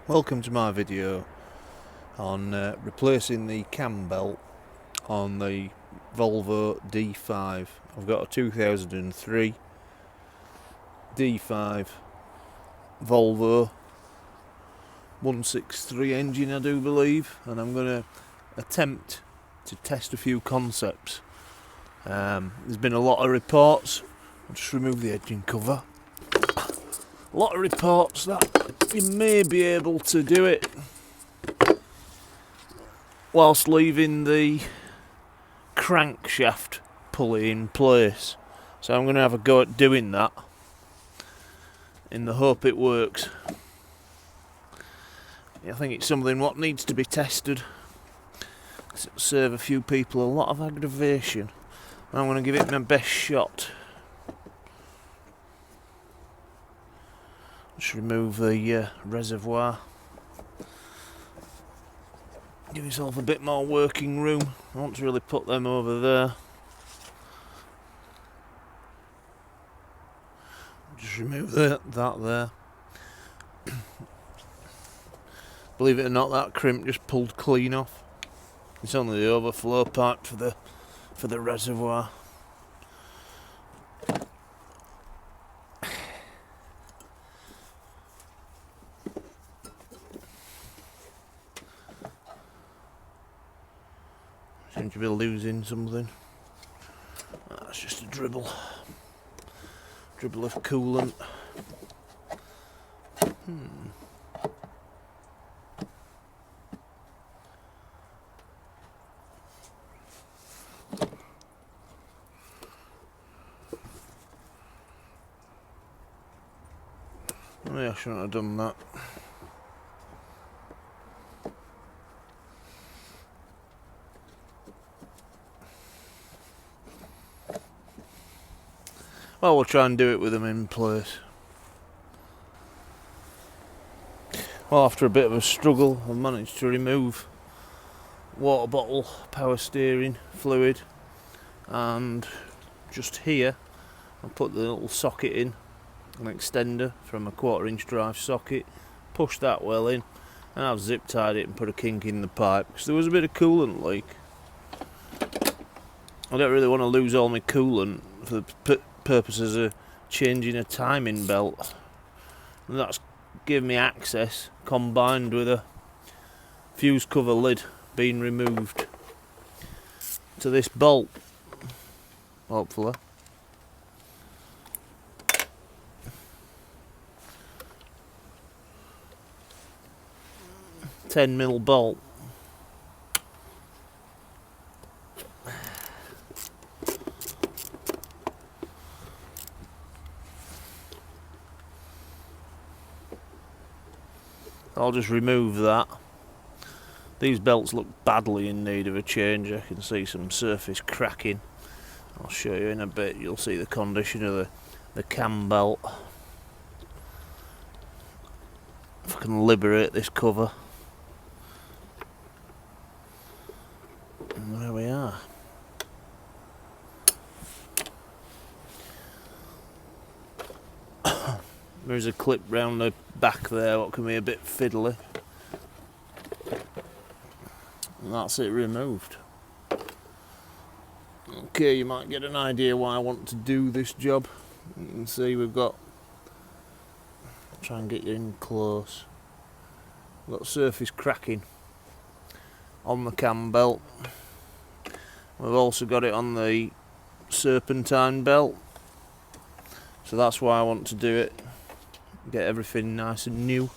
Welcome to my video on replacing the cam belt on the Volvo D5. I've got a 2003 D5 Volvo 163 engine, I do believe, and I'm going to attempt to test a few concepts. There's been a lot of reports. I'll just remove the engine cover. A lot of reports that you may be able to do it whilst leaving the crankshaft pulley in place. So I'm going to have a go at doing that in the hope it works. I think it's something what needs to be tested. It'll save a few people a lot of aggravation. I'm going to give it my best shot. Just remove the reservoir. Give yourself a bit more working room. I want to really put them over there. Just remove that there. Believe it or not, that crimp just pulled clean off. It's only the overflow pipe for the reservoir. Seem to be losing something. That's just a dribble of coolant. Maybe I shouldn't have done that. Well, we'll try and do it with them in place. Well, after a bit of a struggle, I've managed to remove water bottle, power steering fluid, and just here I'll put the little socket in, an extender from a 1/4" drive socket, push that well in, and I've zip tied it and put a kink in the pipe because there was a bit of coolant leak. I don't really want to lose all my coolant for the purposes of changing a timing belt, and that's given me access, combined with a fuse cover lid being removed, to this bolt, hopefully. A 10mm bolt. I'll just remove that. These belts look badly in need of a change. I can see some surface cracking. I'll show you in a bit. You'll see the condition of the cam belt. If I can liberate this cover. And there we are. There's a clip round the back there, what can be a bit fiddly. And that's it removed. Okay, you might get an idea why I want to do this job. You can see we've got, try and get you in close, we've got surface cracking on the cam belt. We've also got it on the Serpentine belt. So that's why I want to do it. Get everything nice and new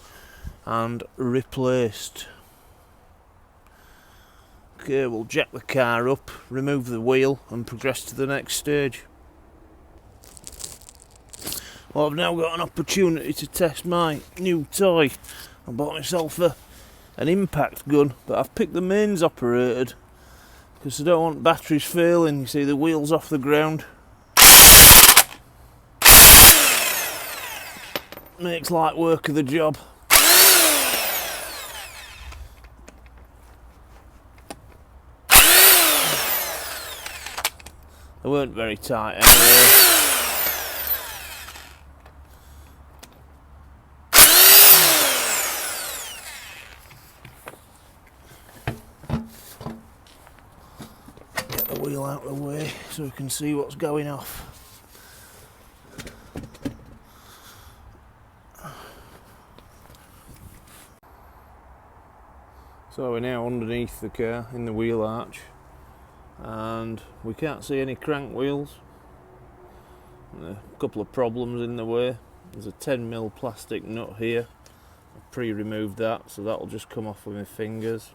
and replaced. Okay, we'll jack the car up, remove the wheel and progress to the next stage. Well, I've now got an opportunity to test my new toy. I bought myself an impact gun, but I've picked the mains operated because I don't want batteries failing. You see the wheels off the ground. Makes light work of the job. They weren't very tight anyway. wheel out of the way so we can see what's going off. So we're now underneath the car in the wheel arch, and we can't see any crank wheels. A couple of problems in the way. There's a 10mm plastic nut here. I've pre-removed that, so that'll just come off with my fingers.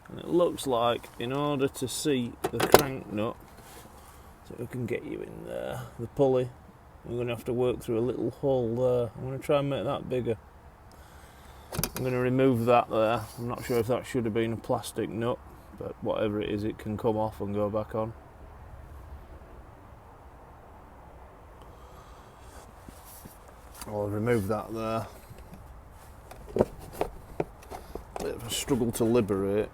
And it looks like, in order to see the crank nut, so we can get you in there, the pulley, we're going to have to work through a little hole there. I'm going to try and make that bigger. I'm going to remove that there. I'm not sure if that should have been a plastic nut, but whatever it is, it can come off and go back on. I'll remove that there. Bit of a struggle to liberate.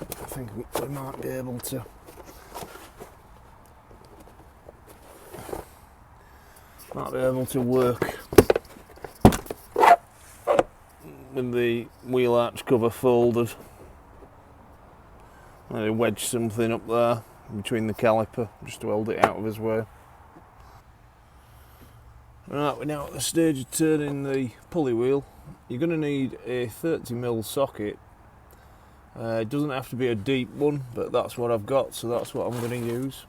I think we might be able to. Work with the wheel arch cover folded. Maybe wedge something up there between the caliper just to hold it out of his way. Right, we're now at the stage of turning the pulley wheel. You're going to need a 30mm socket. It doesn't have to be a deep one, but that's what I've got, so that's what I'm going to use.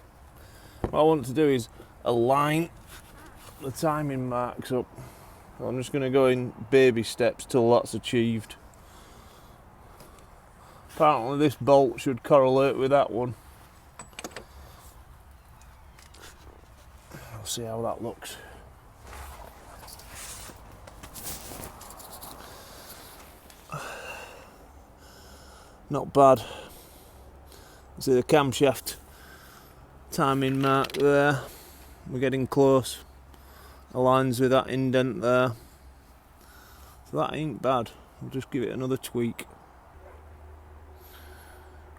What I want to do is align the timing marks up. So I'm just going to go in baby steps till that's achieved. Apparently this bolt should correlate with that one. We'll see how that looks. Not bad. See the camshaft timing mark there. We're getting close. Aligns with that indent there. So that ain't bad. I'll just give it another tweak.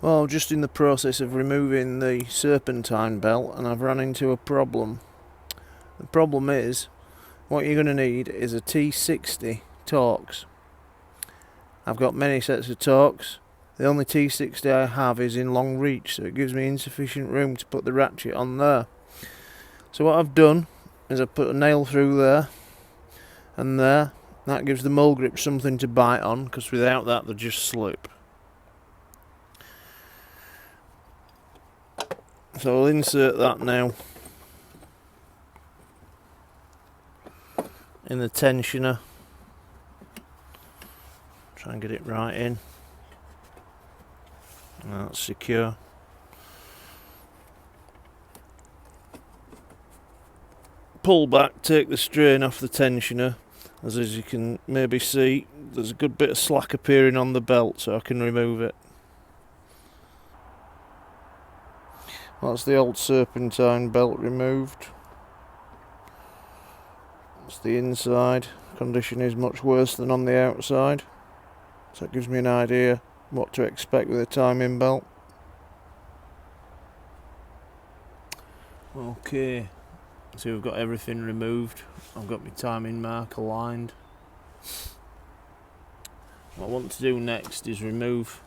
Well, I'm just in the process of removing the Serpentine belt and I've run into a problem. The problem is, what you're going to need is a T60 Torx. I've got many sets of Torx. The only T60 I have is in long reach, so it gives me insufficient room to put the ratchet on there. So what I've done is I've put a nail through there and there. That gives the mole grip something to bite on, because without that they'll just slip. So I'll insert that now in the tensioner. Try and get it right in. That's secure. Pull back, take the strain off the tensioner. As you can maybe see, there's a good bit of slack appearing on the belt, so I can remove it. That's the old Serpentine belt removed. That's the inside. Condition is much worse than on the outside, so it gives me an idea what to expect with a timing belt. Okay, so we've got everything removed. I've got my timing mark aligned. What I want to do next is remove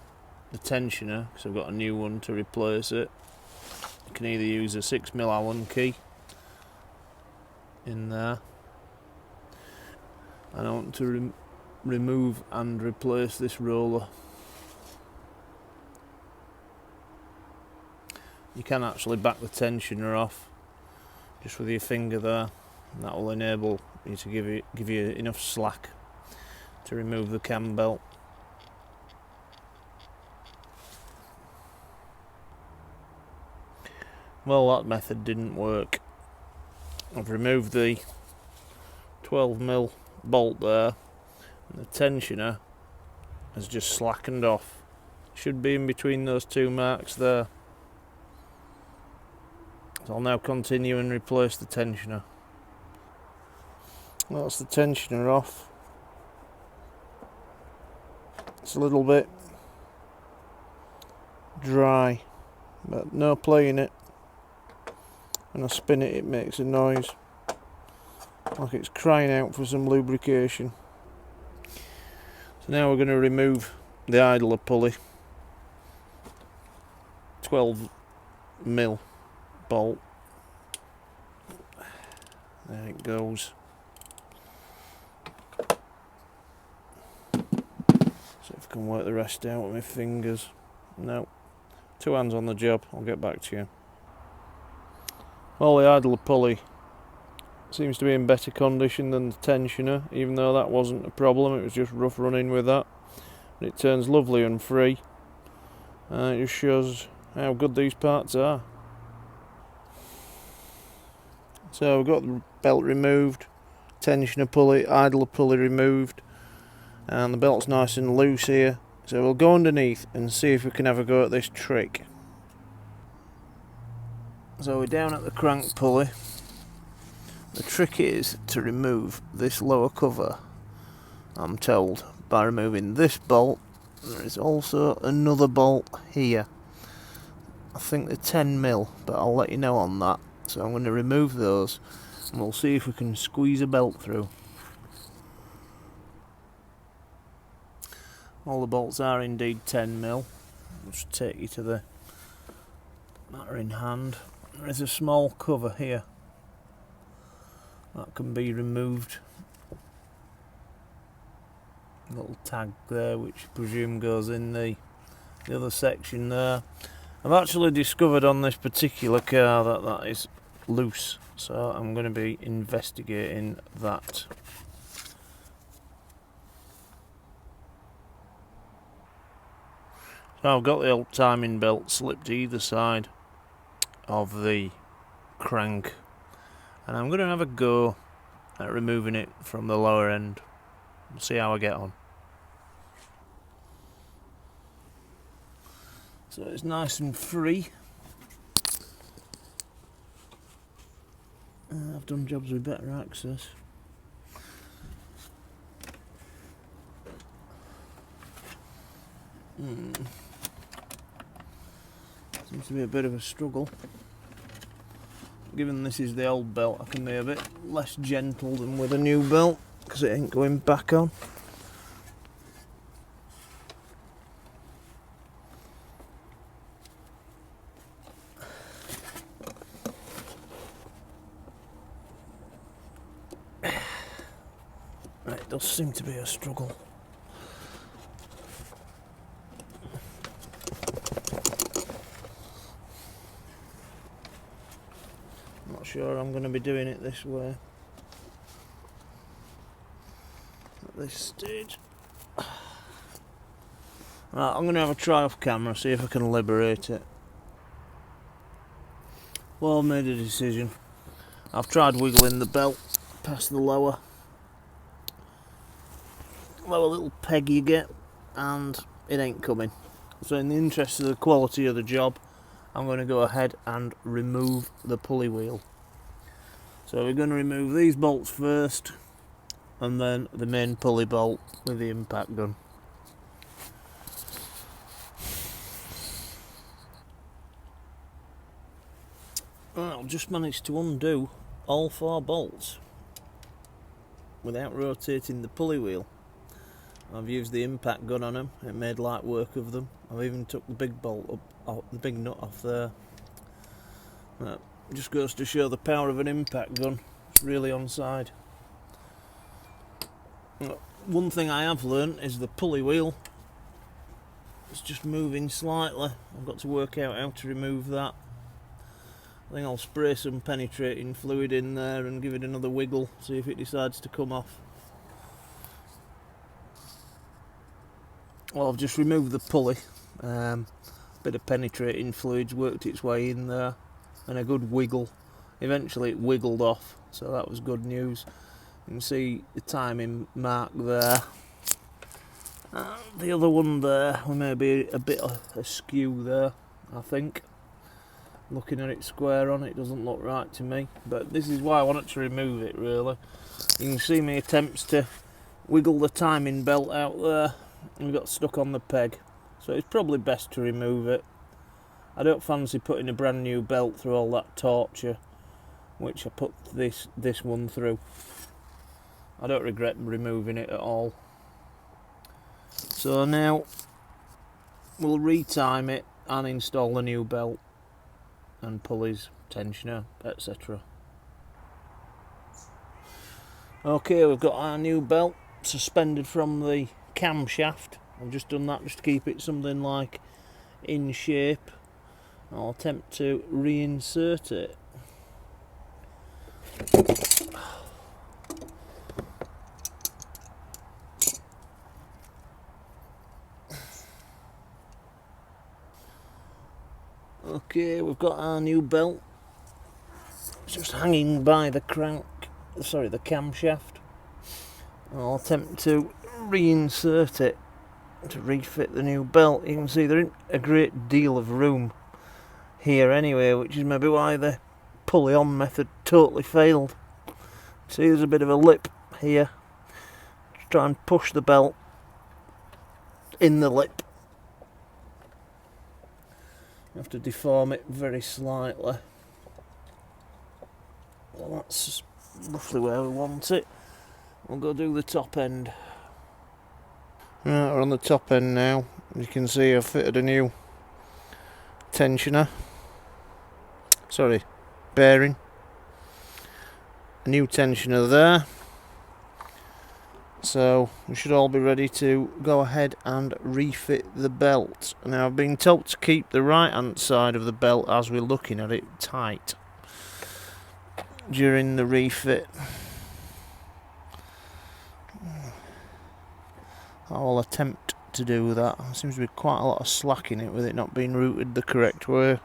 the tensioner, because I've got a new one to replace it. You can either use a 6mm Allen key in there, and I want to remove and replace this roller. You can actually back the tensioner off just with your finger there, and that will enable you to give you enough slack to remove the cam belt. Well, that method didn't work. I've removed the 12mm bolt there, and the tensioner has just slackened off. Should be in between those two marks there. So I'll now continue and replace the tensioner. That's the tensioner off. It's a little bit dry, but no play in it. When I spin it, it makes a noise like it's crying out for some lubrication. So now we're going to remove the idler pulley. 12mm bolt. There it goes. See if I can work the rest out with my fingers. No, 2 hands on the job. I'll get back to you. Well, the idler pulley seems to be in better condition than the tensioner, even though that wasn't a problem. It was just rough running with that. But it turns lovely and free. It just shows how good these parts are. So we've got the belt removed, tensioner pulley, idler pulley removed, and the belt's nice and loose here. So we'll go underneath and see if we can have a go at this trick. So we're down at the crank pulley. The trick is to remove this lower cover, I'm told, by removing this bolt. There is also another bolt here. I think they're 10mm, but I'll let you know on that. So I'm going to remove those and we'll see if we can squeeze a belt through. All the bolts are indeed 10mm. I'll just take you to the matter in hand. There is a small cover here that can be removed. A little tag there which I presume goes in the other section there. I've actually discovered on this particular car that is loose, so I'm going to be investigating that. So I've got the old timing belt slipped either side of the crank, and I'm going to have a go at removing it from the lower end. We'll see how I get on. So it's nice and free. I've done jobs with better access. Seems to be a bit of a struggle. Given this is the old belt, I can be a bit less gentle than with a new belt because it ain't going back on. Right, it does seem to be a struggle. Not sure I'm going to be doing it this way at this stage. Right, I'm going to have a try off camera, see if I can liberate it. Well, I've made a decision. I've tried wiggling the belt past the lower little peg you get, and it ain't coming. So in the interest of the quality of the job, I'm going to go ahead and remove the pulley wheel. So we're going to remove these bolts first, and then the main pulley bolt with the impact gun. Well, I've just managed to undo all 4 bolts without rotating the pulley wheel. I've used the impact gun on them, it made light work of them. I've even took the big bolt up, the big nut off there. That just goes to show the power of an impact gun. It's really on side. One thing I have learnt is the pulley wheel is just moving slightly. I've got to work out how to remove that. I think I'll spray some penetrating fluid in there and give it another wiggle, see if it decides to come off. Well, I've just removed the pulley. Bit of penetrating fluids worked its way in there, and a good wiggle. Eventually it wiggled off, so that was good news. You can see the timing mark there. The other one there, we may be a bit askew there, I think. Looking at it square on, it doesn't look right to me, but this is why I wanted to remove it, really. You can see my attempts to wiggle the timing belt out there, and got stuck on the peg, so it's probably best to remove it. I don't fancy putting a brand new belt through all that torture which I put this one through. I don't regret removing it at all. So now we'll retime it and install the new belt and pulleys, tensioner, etc. Okay, we've got our new belt suspended from the camshaft. I've just done that just to keep it something like in shape. I'll attempt to reinsert it. Okay, we've got our new belt. It's just hanging by the the camshaft. I'll attempt to reinsert it to refit the new belt. You can see there isn't a great deal of room here anyway, which is maybe why the pulley on method totally failed. See, there's a bit of a lip here. Just try and push the belt in the lip. You have to deform it very slightly. Well, that's roughly where we want it. We'll go do the top end. Right, we're on the top end now. You can see I've fitted a new tensioner. Sorry, bearing. A new tensioner there. So we should all be ready to go ahead and refit the belt. Now I've been told to keep the right hand side of the belt as we're looking at it tight during the refit. I will attempt to do that. There seems to be quite a lot of slack in it with it not being routed the correct way.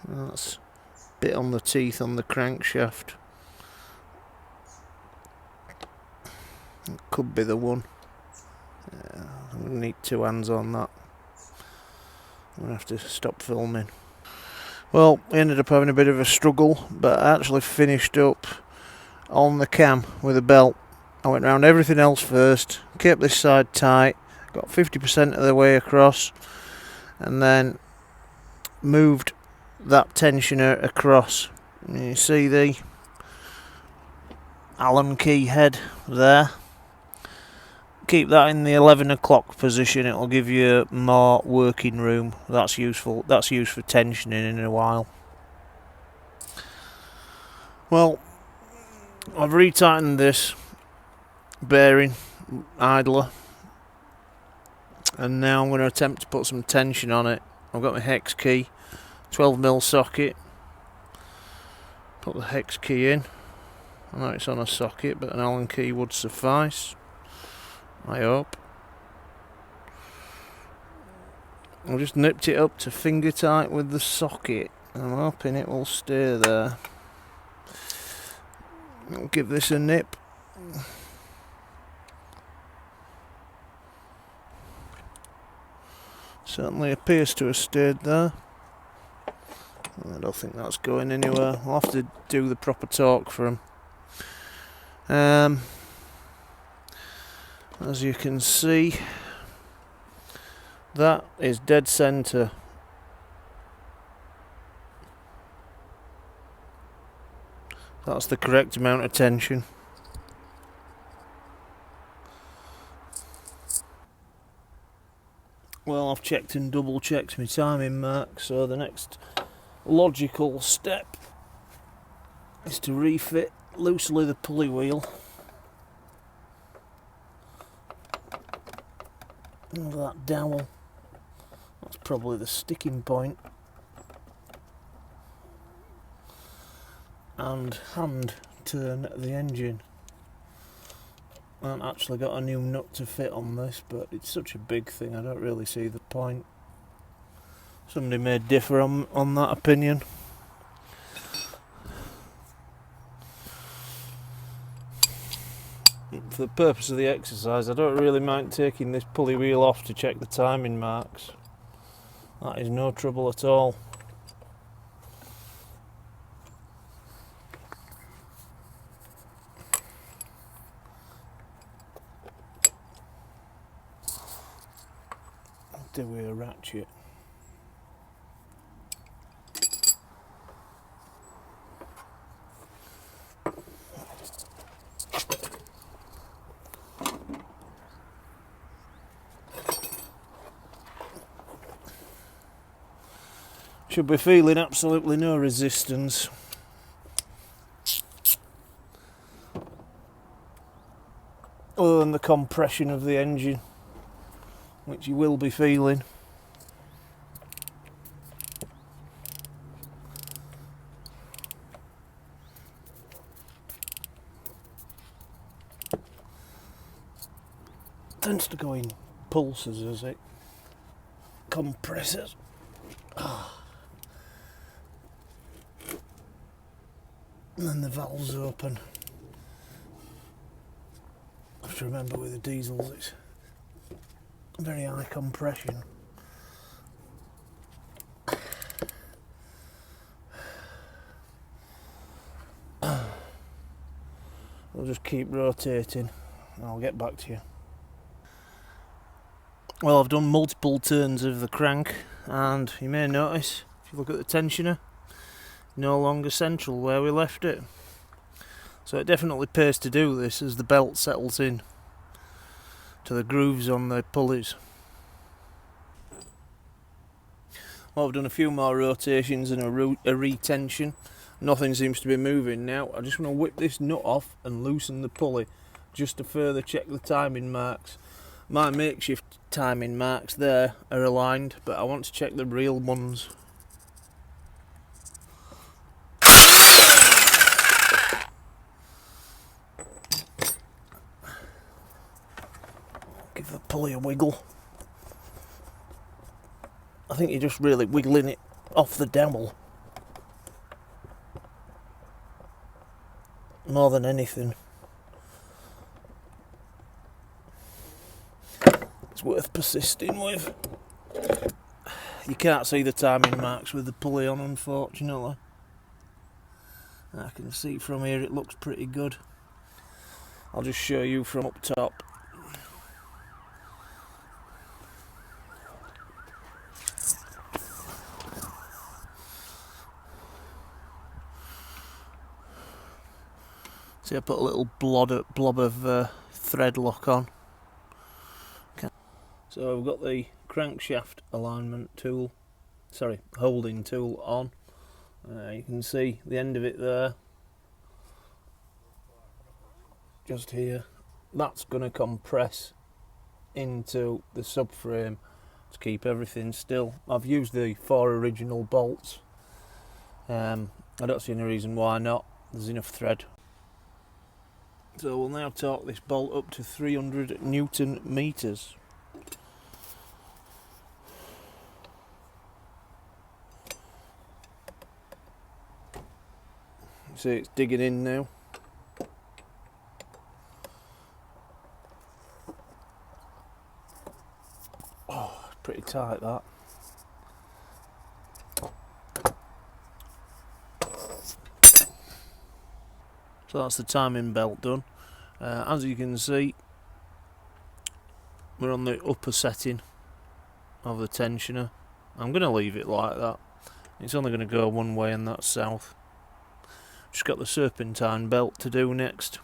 That's a bit on the teeth on the crankshaft. It could be the one. Yeah, I'm going to need two hands on that. I'm going to have to stop filming. Well, I ended up having a bit of a struggle, but I actually finished up on the cam with a belt. I went round everything else first, kept this side tight, got 50% of the way across, and then moved that tensioner across. And you see the Allen key head there. Keep that in the 11 o'clock position, it'll give you more working room. That's useful. That's used for tensioning in a while. Well, I've retightened this bearing idler, and now I'm going to attempt to put some tension on it. I've got my hex key, 12mm socket. Put the hex key in. I know it's on a socket, but an Allen key would suffice, I hope. I've just nipped it up to finger tight with the socket. I'm hoping it will stay there. I'll give this a nip. Certainly appears to have stayed there. I don't think that's going anywhere. I'll have to do the proper torque for them. As you can see, that is dead centre. That's the correct amount of tension. Well, I've checked and double checked my timing mark, so the next logical step is to refit loosely the pulley wheel. And that dowel, that's probably the sticking point. And hand turn the engine. I haven't actually got a new nut to fit on this, but it's such a big thing I don't really see the point. Somebody may differ on that opinion. For the purpose of the exercise, I don't really mind taking this pulley wheel off to check the timing marks. That is no trouble at all. Do with a ratchet. Should be feeling absolutely no resistance. Other than the compression of the engine, which you will be feeling. Tends to go in pulses as it compresses. And then the valves open. I have to remember with the diesels it's very high compression. I'll just keep rotating and I'll get back to you. Well, I've done multiple turns of the crank, and you may notice, if you look at the tensioner, no longer central where we left it. So it definitely pays to do this as the belt settles in to the grooves on the pulleys. Well, I've done a few more rotations and a retension. Nothing seems to be moving now. I just want to whip this nut off and loosen the pulley just to further check the timing marks. My makeshift timing marks there are aligned, but I want to check the real ones. Give the pulley a wiggle. I think you're just really wiggling it off the dowel more than anything. It's worth persisting with. You can't see the timing marks with the pulley on, unfortunately. I can see from here it looks pretty good. I'll just show you from up top. See, I put a little blob of thread lock on. So I've got the crankshaft alignment tool, holding tool on. You can see the end of it there, just here. That's going to compress into the subframe to keep everything still. I've used the 4 original bolts. I don't see any reason why not. There's enough thread. So we'll now torque this bolt up to 300 Newton meters. See, it's digging in now. Oh, it's pretty tight, that. So that's the timing belt done. As you can see, we're on the upper setting of the tensioner. I'm going to leave it like that. It's only going to go one way, and that's south. Just got the Serpentine belt to do next.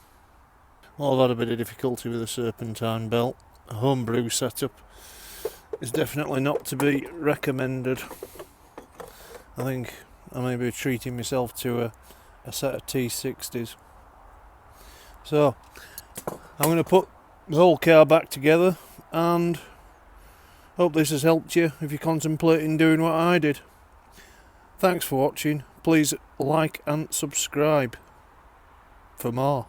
Well, I've had a bit of difficulty with the Serpentine belt. A homebrew setup is definitely not to be recommended. I think I may be treating myself to a set of T60s. So I'm going to put the whole car back together, and hope this has helped you if you're contemplating doing what I did. Thanks for watching. Please like and subscribe for more.